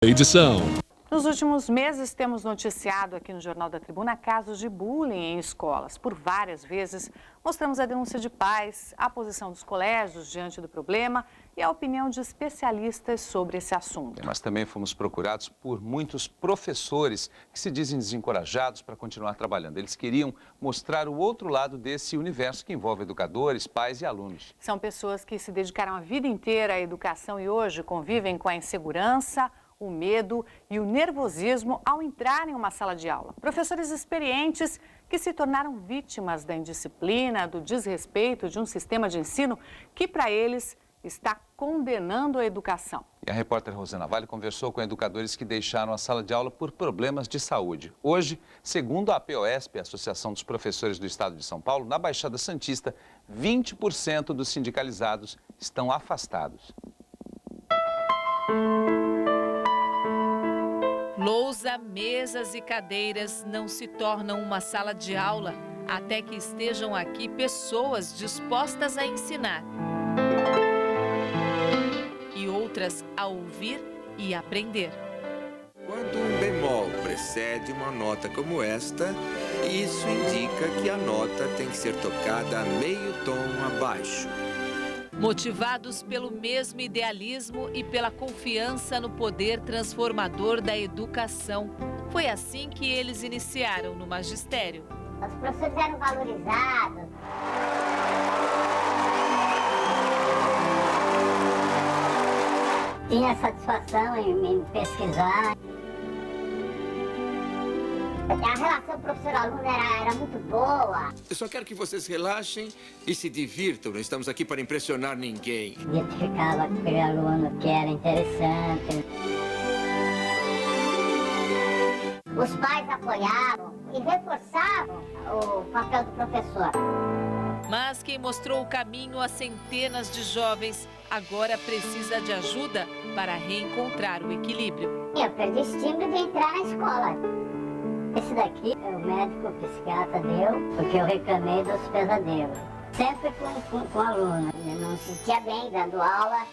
Edição. Nos últimos meses, temos noticiado aqui no Jornal da Tribuna casos de bullying em escolas. Por várias vezes, mostramos a denúncia de pais, a posição dos colégios diante do problema e a opinião de especialistas sobre esse assunto. Mas também fomos procurados por muitos professores que se dizem desencorajados para continuar trabalhando. Eles queriam mostrar o outro lado desse universo que envolve educadores, pais e alunos. São pessoas que se dedicaram a vida inteira à educação e hoje convivem com a insegurança, o medo e o nervosismo ao entrar em uma sala de aula. Professores experientes que se tornaram vítimas da indisciplina, do desrespeito de um sistema de ensino que, para eles, está condenando a educação. E a repórter Rosana Vale conversou com educadores que deixaram a sala de aula por problemas de saúde. Hoje, segundo a APOESP, a Associação dos Professores do Estado de São Paulo, na Baixada Santista, 20% dos sindicalizados estão afastados. Lousa, mesas e cadeiras não se tornam uma sala de aula até que estejam aqui pessoas dispostas a ensinar. E outras a ouvir e aprender. Quando um bemol precede uma nota como esta, isso indica que a nota tem que ser tocada a meio tom abaixo. Motivados pelo mesmo idealismo e pela confiança no poder transformador da educação. Foi assim que eles iniciaram no magistério. Os professores eram valorizados. Tinha satisfação em pesquisar. A relação professor-aluno era muito boa. Eu só quero que vocês relaxem e se divirtam. Não estamos aqui para impressionar ninguém. Identificava aquele aluno que era interessante. Os pais apoiavam e reforçavam o papel do professor. Mas quem mostrou o caminho a centenas de jovens agora precisa de ajuda para reencontrar o equilíbrio. Eu perdi estímulo de entrar na escola. Esse daqui, o médico o psiquiatra deu, porque eu reclamei dos pesadelos. Sempre com o aluno. Eu não se sentia bem dando aula.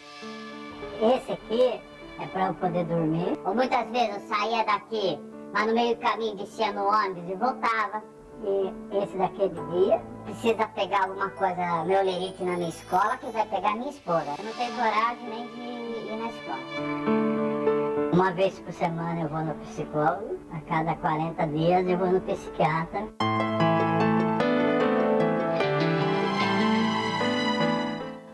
Esse aqui é para eu poder dormir. Ou muitas vezes eu saía daqui, mas no meio do caminho descia no ônibus e voltava. E esse daqui é de dia. Precisa pegar alguma coisa, meu lerite na minha escola, que vai pegar minha esposa. Eu não tenho coragem nem de ir na escola. Uma vez por semana eu vou no psicólogo, a cada 40 dias eu vou no psiquiatra.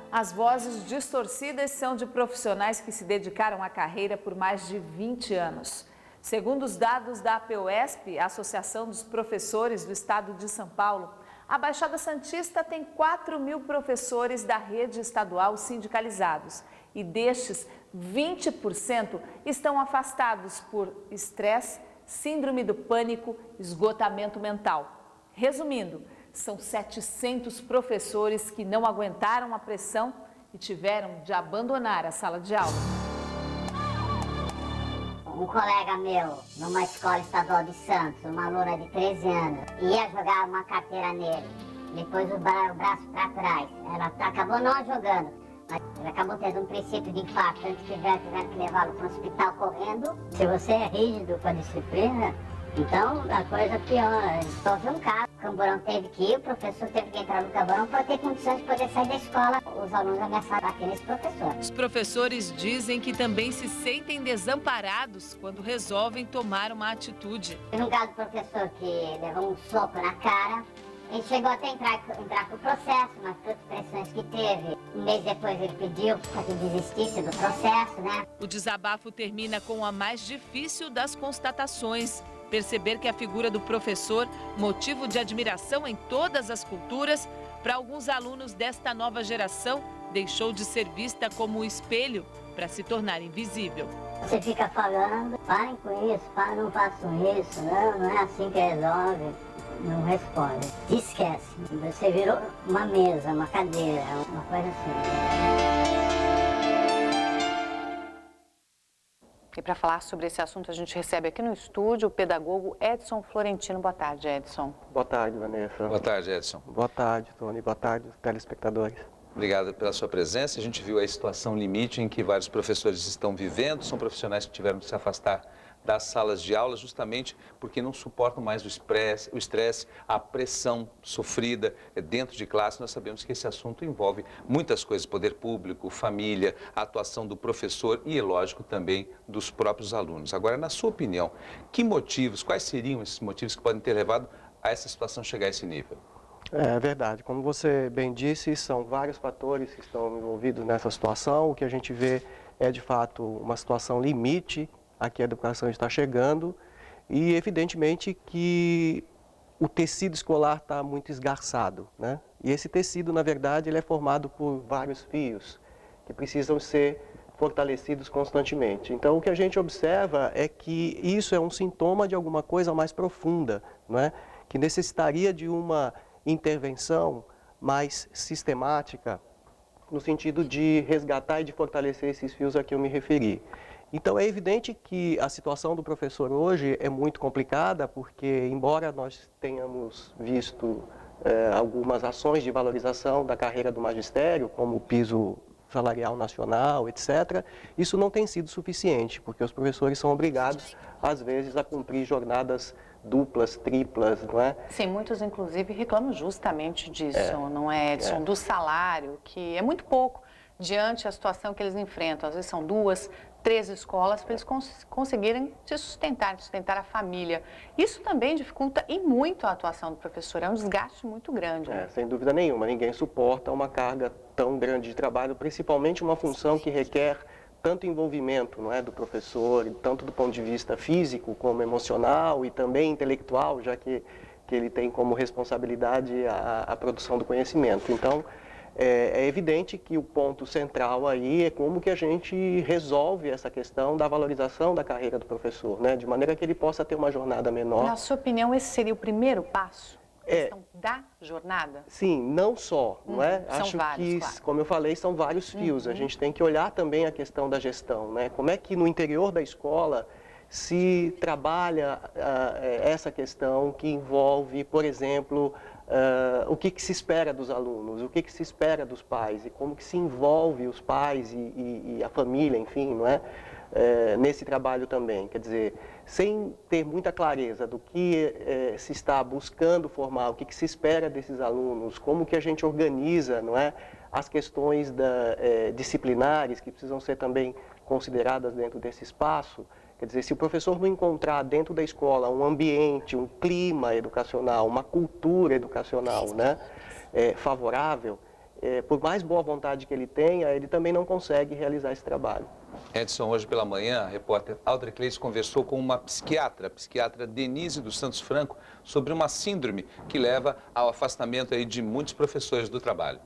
As vozes distorcidas são de profissionais que se dedicaram à carreira por mais de 20 anos. Segundo os dados da APOESP, a Associação dos Professores do Estado de São Paulo, a Baixada Santista tem 4.000 professores da rede estadual sindicalizados. E destes, 20% estão afastados por estresse, síndrome do pânico, esgotamento mental. Resumindo, são 700 professores que não aguentaram a pressão e tiveram de abandonar a sala de aula. Um colega meu, numa escola estadual de Santos, uma aluna de 13 anos, ia jogar uma carteira nele, depois o braço para trás. Ela acabou não jogando. Ele acabou tendo um princípio de infarto, tanto que tiveram que levá-lo para o hospital correndo. Se você é rígido com a disciplina, então a coisa piora. Houve um caso, o camburão teve que ir, o professor teve que entrar no camburão para ter condições de poder sair da escola. Os alunos ameaçaram bater nesse professor. Os professores dizem que também se sentem desamparados quando resolvem tomar uma atitude. Teve um caso do professor que levou um soco na cara. Ele chegou até a entrar com o processo, mas por pressões que teve. Um mês depois ele pediu para que desistisse do processo, né? O desabafo termina com a mais difícil das constatações. Perceber que a figura do professor, motivo de admiração em todas as culturas, para alguns alunos desta nova geração, deixou de ser vista como um espelho para se tornar invisível. Você fica falando, parem com isso, não façam isso, não é assim que resolve. Não responde. Te esquece. Você virou uma mesa, uma cadeira, uma coisa assim. E para falar sobre esse assunto, a gente recebe aqui no estúdio o pedagogo Edson Florentino. Boa tarde, Edson. Boa tarde, Vanessa. Boa tarde, Edson. Boa tarde, Tony. Boa tarde, telespectadores. Obrigado pela sua presença. A gente viu a situação limite em que vários professores estão vivendo, são profissionais que tiveram que se afastar das salas de aula justamente porque não suportam mais o estresse, a pressão sofrida dentro de classe. Nós sabemos que esse assunto envolve muitas coisas, poder público, família, a atuação do professor e, lógico, também dos próprios alunos. Agora, na sua opinião, que motivos, quais seriam esses motivos que podem ter levado a essa situação chegar a esse nível? É verdade, como você bem disse, são vários fatores que estão envolvidos nessa situação. O que a gente vê é, de fato, uma situação limite a que a educação está chegando e, evidentemente, que o tecido escolar está muito esgarçado, né? E esse tecido, na verdade, ele é formado por vários fios que precisam ser fortalecidos constantemente. Então, o que a gente observa é que isso é um sintoma de alguma coisa mais profunda, não é? Que necessitaria de uma intervenção mais sistemática, no sentido de resgatar e de fortalecer esses fios a que eu me referi. Então, é evidente que a situação do professor hoje é muito complicada, porque, embora nós tenhamos visto algumas ações de valorização da carreira do magistério, como o piso salarial nacional, etc., isso não tem sido suficiente, porque os professores são obrigados, às vezes, a cumprir jornadas duplas, triplas, não é? Sim, muitos inclusive reclamam justamente disso, não é, Edson, do salário, que é muito pouco diante da situação que eles enfrentam. Às vezes são 2, 3 escolas para eles conseguirem se sustentar a família. Isso também dificulta e muito a atuação do professor, é um desgaste muito grande. Né? Sem dúvida nenhuma, ninguém suporta uma carga tão grande de trabalho, principalmente uma função que requer tanto envolvimento, não é, do professor, tanto do ponto de vista físico como emocional e também intelectual, já que ele tem como responsabilidade a produção do conhecimento. Então, é evidente que o ponto central aí é como que a gente resolve essa questão da valorização da carreira do professor, né, de maneira que ele possa ter uma jornada menor. Na sua opinião, esse seria o primeiro passo? A questão da jornada? Sim, não só, não é? São Acho vários, que, claro. como eu falei, são vários fios. A gente tem que olhar também a questão da gestão, né? Como é que no interior da escola se trabalha essa questão que envolve, por exemplo, o que se espera dos alunos, o que se espera dos pais e como que se envolve os pais e a família, enfim, não é? Nesse trabalho também, quer dizer, sem ter muita clareza do que se está buscando formar, o que se espera desses alunos, como que a gente organiza, não é, as questões disciplinares que precisam ser também consideradas dentro desse espaço. Quer dizer, se o professor não encontrar dentro da escola um ambiente, um clima educacional, uma cultura educacional, né, favorável, por mais boa vontade que ele tenha, ele também não consegue realizar esse trabalho. Edson, hoje pela manhã, a repórter Audrey Cleis conversou com uma psiquiatra, a psiquiatra Denise dos Santos Franco, sobre uma síndrome que leva ao afastamento aí de muitos professores do trabalho.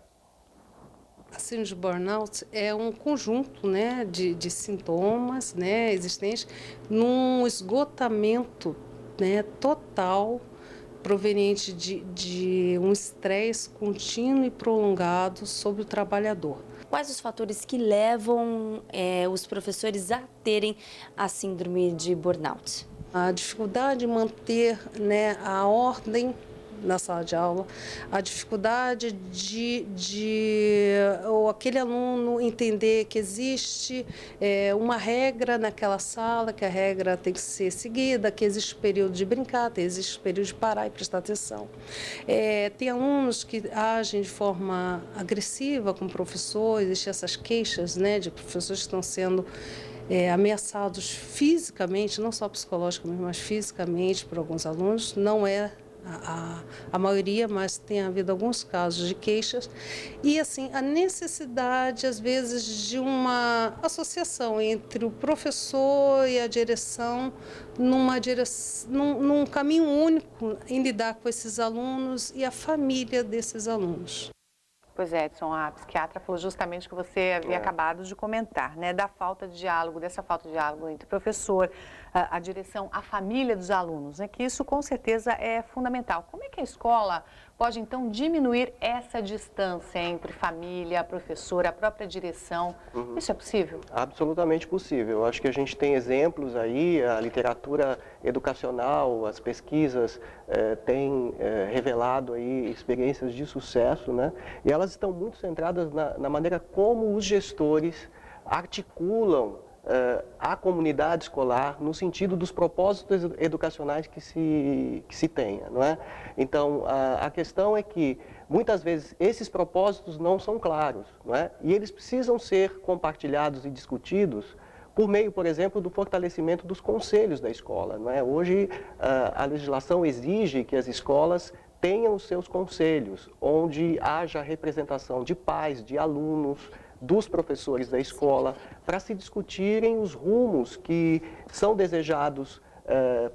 A síndrome de burnout é um conjunto, né, de sintomas, né, existentes num esgotamento, né, total, proveniente de um estresse contínuo e prolongado sobre o trabalhador. Quais os fatores que levam os professores a terem a síndrome de burnout? A dificuldade de manter, né, a ordem na sala de aula, a dificuldade ou aquele aluno entender que existe uma regra naquela sala, que a regra tem que ser seguida, que existe o período de brincar, existe o período de parar e prestar atenção. Tem alunos que agem de forma agressiva com o professor, existem essas queixas, né, de professores que estão sendo ameaçados fisicamente, não só psicologicamente, mas fisicamente por alguns alunos. Não é a maioria, mas tem havido alguns casos de queixas. E, assim, a necessidade, às vezes, de uma associação entre o professor e a direção num caminho único em lidar com esses alunos e a família desses alunos. Pois é, Edson, a psiquiatra falou justamente o que você havia acabado de comentar, né? Da falta de diálogo, dessa falta de diálogo entre o professor, a direção, a família dos alunos, né? Que isso com certeza é fundamental. Como é que a escola pode então diminuir essa distância entre família, professor, a própria direção. Isso é possível? Absolutamente possível. Eu acho que a gente tem exemplos aí, a literatura educacional, as pesquisas têm revelado aí experiências de sucesso, né? E elas estão muito centradas na maneira como os gestores articulam a comunidade escolar no sentido dos propósitos educacionais que se tenha, não é? Então, a questão é que, muitas vezes, esses propósitos não são claros, não é? E eles precisam ser compartilhados e discutidos por meio, por exemplo, do fortalecimento dos conselhos da escola, não é? Hoje, a legislação exige que as escolas tenham os seus conselhos, onde haja representação de pais, de alunos, dos professores da escola, para se discutirem os rumos que são desejados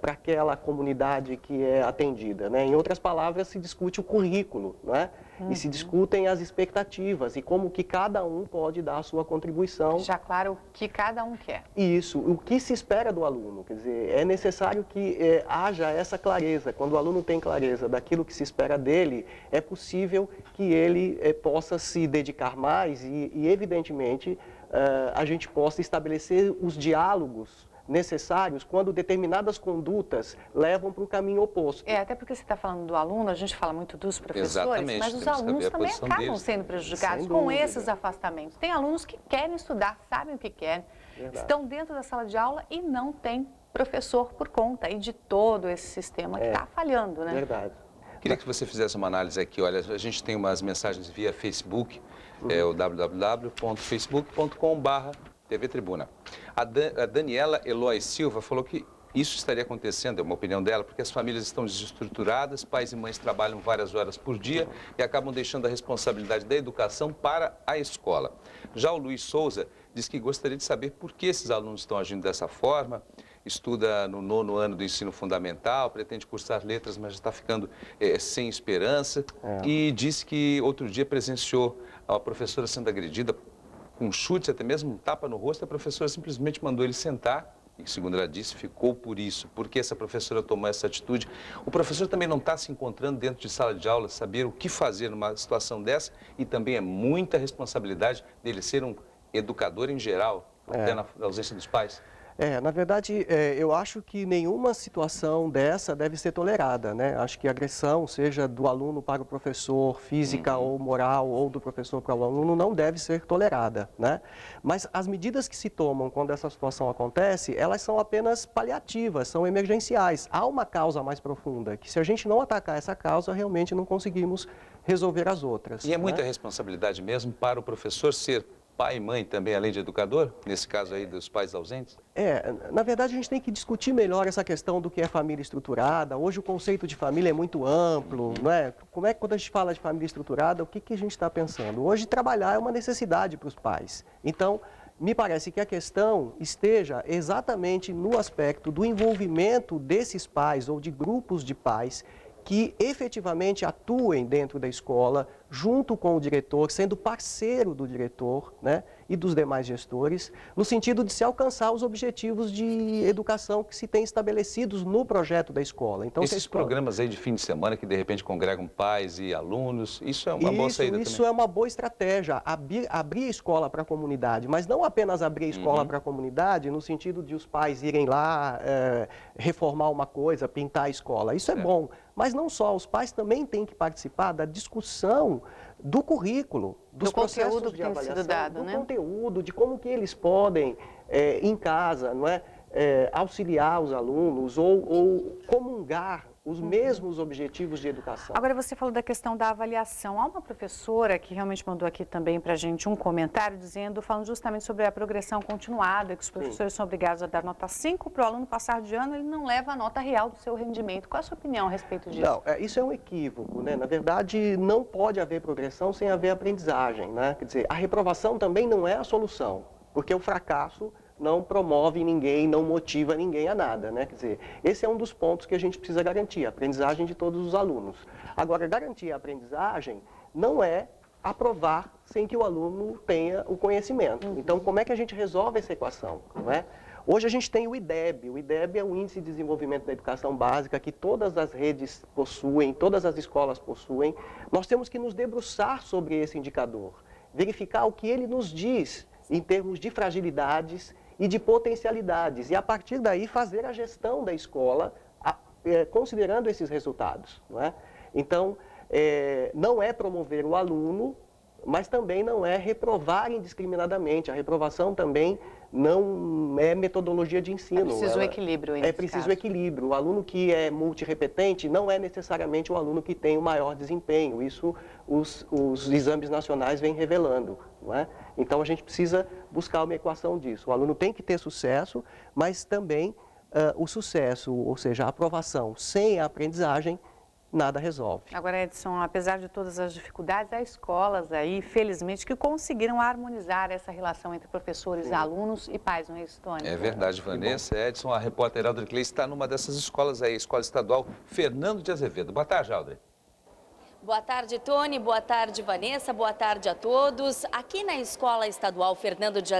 para aquela comunidade que é atendida, né? Em outras palavras, se discute o currículo, não é? E se discutem as expectativas e como que cada um pode dar a sua contribuição. Já claro o que cada um quer. Isso, o que se espera do aluno, quer dizer, é necessário que haja essa clareza. Quando o aluno tem clareza daquilo que se espera dele, é possível que ele possa se dedicar mais e evidentemente, a gente possa estabelecer os diálogos necessários quando determinadas condutas levam para o caminho oposto. Até porque você está falando do aluno, a gente fala muito dos professores, Exatamente, mas os temos que alunos saber a também posição acabam deles. sendo prejudicados Sem com dúvida. esses afastamentos. Tem alunos que querem estudar, sabem o que querem, estão dentro da sala de aula e não tem professor por conta aí de todo esse sistema que está falhando, né? Verdade. Queria que você fizesse uma análise aqui. Olha, a gente tem umas mensagens via Facebook, o www.facebook.com/TV Tribuna. A Daniela Eloy Silva falou que isso estaria acontecendo, é uma opinião dela, porque as famílias estão desestruturadas, pais e mães trabalham várias horas por dia e acabam deixando a responsabilidade da educação para a escola. Já o Luiz Souza diz que gostaria de saber por que esses alunos estão agindo dessa forma, estuda no 9º ano do ensino fundamental, pretende cursar letras, mas já está ficando sem esperança, e disse que outro dia presenciou a professora sendo agredida com um chute, até mesmo um tapa no rosto, a professora simplesmente mandou ele sentar, e segundo ela disse, ficou por isso. Por que essa professora tomou essa atitude? O professor também não está se encontrando dentro de sala de aula, saber o que fazer numa situação dessa, e também é muita responsabilidade dele ser um educador em geral, até na ausência dos pais. Na verdade, eu acho que nenhuma situação dessa deve ser tolerada, né? Acho que a agressão, seja do aluno para o professor, física ou moral, ou do professor para o aluno, não deve ser tolerada, né? Mas as medidas que se tomam quando essa situação acontece, elas são apenas paliativas, são emergenciais. Há uma causa mais profunda, que se a gente não atacar essa causa, realmente não conseguimos resolver as outras. E é muita responsabilidade mesmo para o professor ser pai e mãe também, além de educador, nesse caso aí dos pais ausentes? Na verdade a gente tem que discutir melhor essa questão do que é família estruturada. Hoje o conceito de família é muito amplo, não é? Como é que quando a gente fala de família estruturada, o que a gente está pensando? Hoje trabalhar é uma necessidade para os pais. Então, me parece que a questão esteja exatamente no aspecto do envolvimento desses pais ou de grupos de pais que efetivamente atuem dentro da escola, junto com o diretor, sendo parceiro do diretor, né, e dos demais gestores, no sentido de se alcançar os objetivos de educação que se tem estabelecidos no projeto da escola. Então, esses programas aí de fim de semana que de repente congregam pais e alunos, isso é uma boa saída também? Isso é uma boa estratégia, abrir a escola para a comunidade, mas não apenas abrir a escola para a comunidade no sentido de os pais irem lá reformar uma coisa, pintar a escola. Isso é bom, mas não só, os pais também têm que participar da discussão do currículo, dos processos de avaliação, do conteúdo, de como que eles podem, em casa, não é, auxiliar os alunos ou comungar os mesmos objetivos de educação. Agora, você falou da questão da avaliação. Há uma professora que realmente mandou aqui também para a gente um comentário falando justamente sobre a progressão continuada, que os professores são obrigados a dar nota 5 para o aluno passar de ano, ele não leva a nota real do seu rendimento. Qual a sua opinião a respeito disso? Não, isso é um equívoco, né? Na verdade, não pode haver progressão sem haver aprendizagem, né? Quer dizer, a reprovação também não é a solução, porque o fracasso não promove ninguém, não motiva ninguém a nada, né? Quer dizer, esse é um dos pontos que a gente precisa garantir, a aprendizagem de todos os alunos. Agora, garantir a aprendizagem não é aprovar sem que o aluno tenha o conhecimento. Então, como é que a gente resolve essa equação, não é? Hoje a gente tem o IDEB. O IDEB é o Índice de Desenvolvimento da Educação Básica, que todas as redes possuem, todas as escolas possuem. Nós temos que nos debruçar sobre esse indicador, verificar o que ele nos diz em termos de fragilidades e de potencialidades, e a partir daí fazer a gestão da escola considerando esses resultados. Não é? Então, não é promover o aluno, mas também não é reprovar indiscriminadamente. A reprovação também não é metodologia de ensino. É preciso o equilíbrio. É preciso o equilíbrio. O aluno que é multirrepetente não é necessariamente o aluno que tem o maior desempenho. Isso os exames nacionais vêm revelando. Não é? Então, a gente precisa buscar uma equação disso. O aluno tem que ter sucesso, mas também o sucesso, ou seja, a aprovação sem a aprendizagem, nada resolve. Agora, Edson, apesar de todas as dificuldades, há escolas aí, felizmente, que conseguiram harmonizar essa relação entre professores, alunos e pais, não é isso, Tony? É verdade, Vanessa. Edson, a repórter Audrey Clay está numa dessas escolas aí, Escola Estadual Fernando de Azevedo. Boa tarde, Audrey. Boa tarde, Tony. Boa tarde, Vanessa. Boa tarde a todos. Aqui na Escola Estadual Fernando de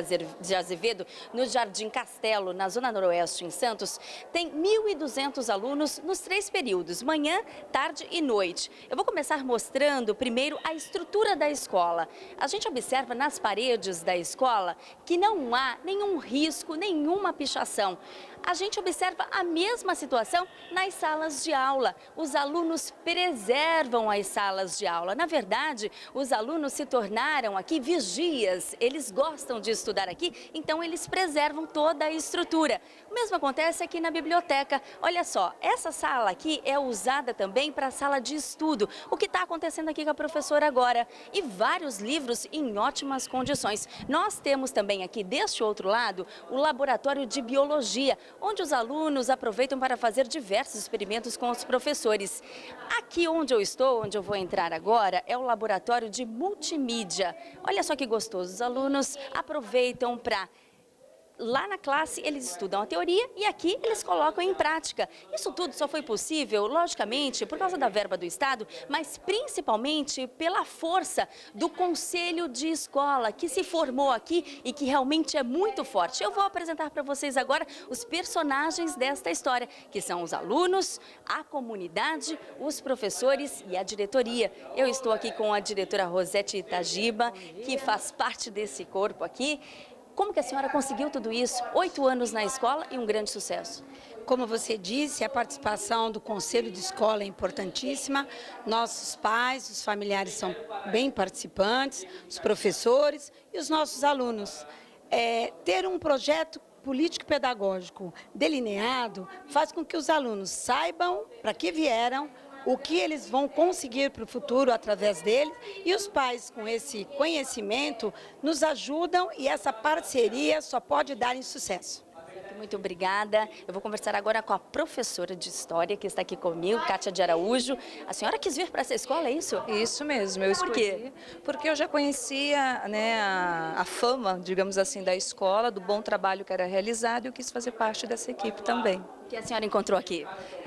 Azevedo, no Jardim Castelo, na Zona Noroeste, em Santos, tem 1.200 alunos nos 3 períodos, manhã, tarde e noite. Eu vou começar mostrando primeiro a estrutura da escola. A gente observa nas paredes da escola que não há nenhum risco, nenhuma pichação. A gente observa a mesma situação nas salas de aula. Os alunos preservam as salas de aula. Na verdade, os alunos se tornaram aqui vigias. Eles gostam de estudar aqui, então eles preservam toda a estrutura. O mesmo acontece aqui na biblioteca. Olha só, essa sala aqui é usada também para a sala de estudo. O que está acontecendo aqui com a professora agora? E vários livros em ótimas condições. Nós temos também aqui, deste outro lado, o laboratório de biologia, onde os alunos aproveitam para fazer diversos experimentos com os professores. Aqui onde eu estou, onde eu vou entrar agora, é o laboratório de multimídia. Olha só que gostoso, os alunos aproveitam para... Lá na classe eles estudam a teoria e aqui eles colocam em prática. Isso tudo só foi possível, logicamente, por causa da verba do Estado, mas principalmente pela força do Conselho de Escola, que se formou aqui e que realmente é muito forte. Eu vou apresentar para vocês agora os personagens desta história, que são os alunos, a comunidade, os professores e a diretoria. Eu estou aqui com a diretora Rosete Itagiba, que faz parte desse corpo aqui. Como que a senhora conseguiu tudo isso? 8 anos na escola e um grande sucesso. Como você disse, a participação do Conselho de Escola é importantíssima. Nossos pais, os familiares são bem participantes, os professores e os nossos alunos. Ter um projeto político-pedagógico delineado faz com que os alunos saibam para que vieram, o que eles vão conseguir para o futuro através deles, e os pais, com esse conhecimento, nos ajudam, e essa parceria só pode dar em sucesso. Muito obrigada. Eu vou conversar agora com a professora de História que está aqui comigo, Kátia de Araújo. A senhora quis vir para essa escola, é isso? Isso mesmo. Eu escolhi. Por quê? Porque eu já conhecia, né, a fama, digamos assim, da escola, do bom trabalho que era realizado, e eu quis fazer parte dessa equipe também. O que a senhora encontrou aqui?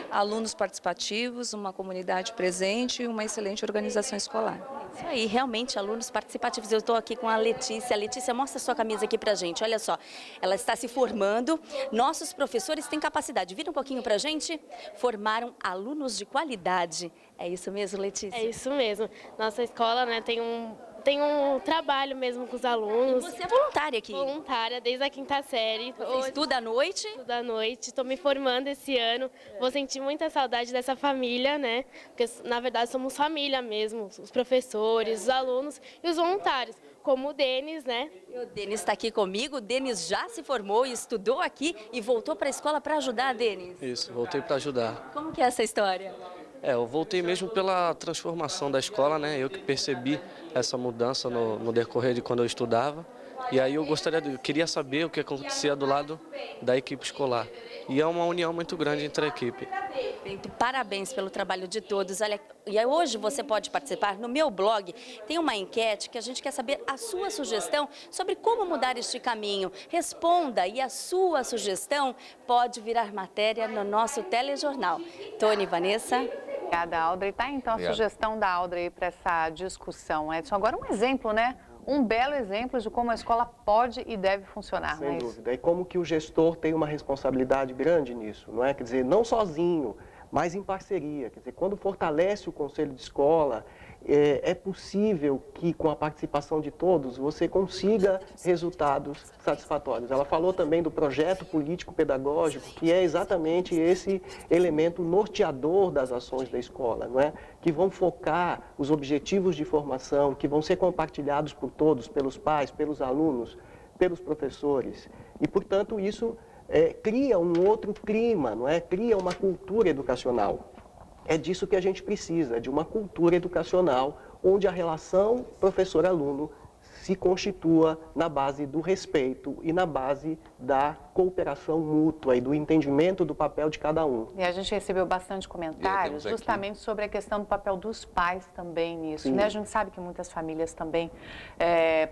Alunos participativos, uma comunidade presente e uma excelente organização escolar. Isso aí, realmente, alunos participativos. Eu estou aqui com a Letícia. Letícia, mostra sua camisa aqui pra gente. Olha só, ela está se formando. Nossos professores têm capacidade. Vira um pouquinho pra gente. Formaram alunos de qualidade. É isso mesmo, Letícia? É isso mesmo. Nossa escola, né, tem um trabalho mesmo com os alunos. E você é voluntária aqui? Voluntária, desde a 5ª série. Você estuda à noite? Estudo à noite, estou me formando esse ano. Vou sentir muita saudade dessa família, né? Porque, na verdade, somos família mesmo. Os professores, os alunos e os voluntários, como o Denis, né? O Denis está aqui comigo. O Denis já se formou e estudou aqui e voltou para a escola para ajudar, Denis. Isso, voltei para ajudar. Como que é essa história? Eu voltei mesmo pela transformação da escola, né? Eu que percebi essa mudança no decorrer de quando eu estudava. E aí eu queria saber o que acontecia do lado da equipe escolar. E é uma união muito grande entre a equipe. Parabéns pelo trabalho de todos. Olha, e hoje você pode participar no meu blog. Tem uma enquete que a gente quer saber a sua sugestão sobre como mudar este caminho. Responda e a sua sugestão pode virar matéria no nosso telejornal. Tony, Vanessa. Obrigada, Audrey. Tá, então, a sugestão da Audrey para essa discussão, Edson. Agora um exemplo, né? um belo exemplo de como a escola pode e deve funcionar, não é Sem isso? dúvida. E como que o gestor tem uma responsabilidade grande nisso, não é? Quer dizer, não sozinho, mas em parceria. Quer dizer, quando fortalece o conselho de escola, é possível que, com a participação de todos, você consiga resultados satisfatórios. Ela falou também do projeto político-pedagógico, que é exatamente esse elemento norteador das ações da escola, não é? Que vão focar os objetivos de formação, que vão ser compartilhados por todos, pelos pais, pelos alunos, pelos professores. E, portanto, isso cria um outro clima, não é? Cria uma cultura educacional. É disso que a gente precisa, de uma cultura educacional onde a relação professor-aluno se constitua na base do respeito e na base da cooperação mútua e do entendimento do papel de cada um. E a gente recebeu bastante comentários justamente sobre a questão do papel dos pais também nisso, né? A gente sabe que muitas famílias também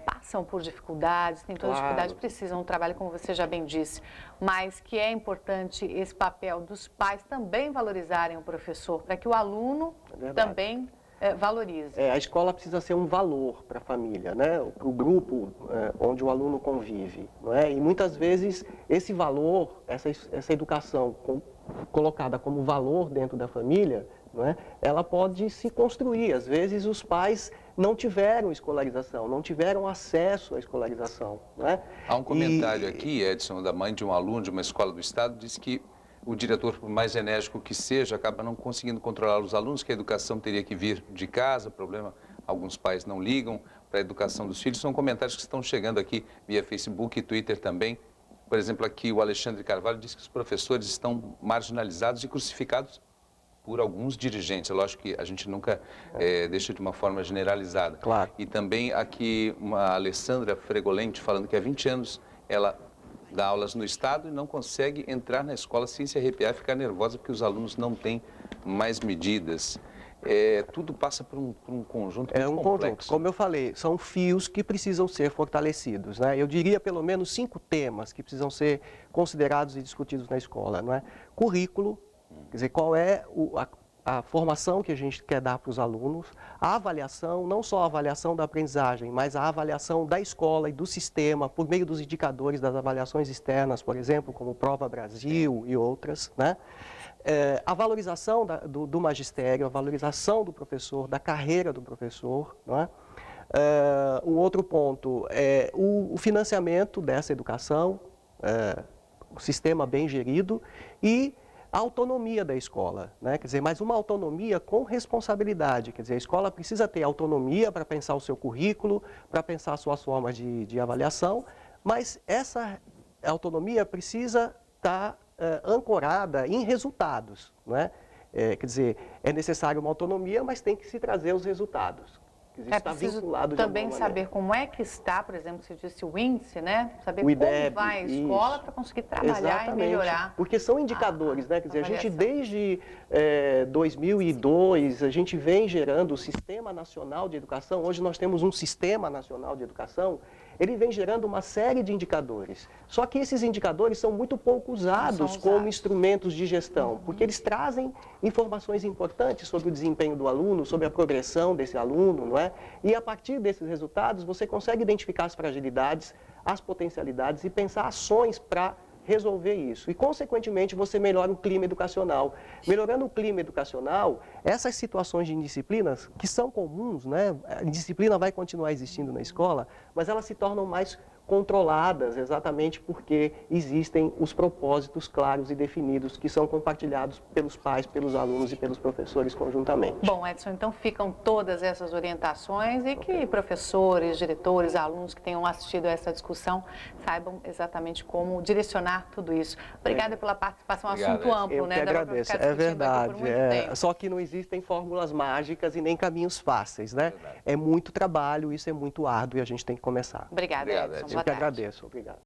passam por dificuldades, têm todas as dificuldades, precisam do trabalho, como você já bem disse, mas que é importante esse papel dos pais também valorizarem o professor, para que o aluno também valorize. A escola precisa ser um valor para a família, né? Para o grupo onde o aluno convive, não é? E muitas vezes esse valor, essa educação colocada como valor dentro da família, não é? Ela pode se construir. Às vezes os pais não tiveram escolarização, não tiveram acesso à escolarização, não é? Há um comentário aqui, Edson, da mãe de um aluno de uma escola do estado, diz que o diretor, por mais enérgico que seja, acaba não conseguindo controlar os alunos, que a educação teria que vir de casa, problema, alguns pais não ligam para a educação dos filhos. São comentários que estão chegando aqui via Facebook e Twitter também. Por exemplo, aqui o Alexandre Carvalho diz que os professores estão marginalizados e crucificados por alguns dirigentes. É lógico que a gente nunca deixa de uma forma generalizada. Claro. E também aqui uma Alessandra Fregolente falando que há 20 anos ela dá aulas no estado e não consegue entrar na escola sem se arrepiar e ficar nervosa porque os alunos não têm mais medidas. Tudo passa por um conjunto muito complexo. Conjunto. Como eu falei, são fios que precisam ser fortalecidos, né? Eu diria pelo menos 5 temas que precisam ser considerados e discutidos na escola, não é? Currículo, quer dizer, qual é a formação que a gente quer dar para os alunos, a avaliação, não só a avaliação da aprendizagem, mas a avaliação da escola e do sistema, por meio dos indicadores das avaliações externas, por exemplo, como Prova Brasil e outras, né? A valorização do magistério, a valorização do professor, da carreira do professor, não é? Um outro ponto é o financiamento dessa educação, o sistema bem gerido e a autonomia da escola, né? Quer dizer, mas uma autonomia com responsabilidade, quer dizer, a escola precisa ter autonomia para pensar o seu currículo, para pensar suas formas de avaliação, mas essa autonomia precisa estar ancorada em resultados, não é? Quer dizer, é necessário uma autonomia, mas tem que se trazer os resultados. É preciso também saber como é que está, por exemplo, você disse o índice, né? Saber como vai a escola para conseguir trabalhar e melhorar. Porque são indicadores, né? Quer dizer, a gente desde 2002, a gente vem gerando o Sistema Nacional de Educação. Hoje nós temos um Sistema Nacional de Educação. Ele vem gerando uma série de indicadores. Só que esses indicadores são muito pouco usados como instrumentos de gestão, porque eles trazem informações importantes sobre o desempenho do aluno, sobre a progressão desse aluno, não é? E a partir desses resultados, você consegue identificar as fragilidades, as potencialidades e pensar ações para resolver isso. E, consequentemente, você melhora o clima educacional. Melhorando o clima educacional, essas situações de indisciplinas, que são comuns, né? A indisciplina vai continuar existindo na escola, mas elas se tornam mais controladas, exatamente porque existem os propósitos claros e definidos que são compartilhados pelos pais, pelos alunos e pelos professores conjuntamente. Bom, Edson, então ficam todas essas orientações e que professores, diretores, alunos que tenham assistido a essa discussão saibam exatamente como direcionar tudo isso. Obrigada pela participação, assunto amplo, eu né? Que agradeço. É verdade. Só que não existem fórmulas mágicas e nem caminhos fáceis, né? É muito trabalho, isso é muito árduo e a gente tem que começar. Obrigada, Edson. Eu que agradeço. Obrigado.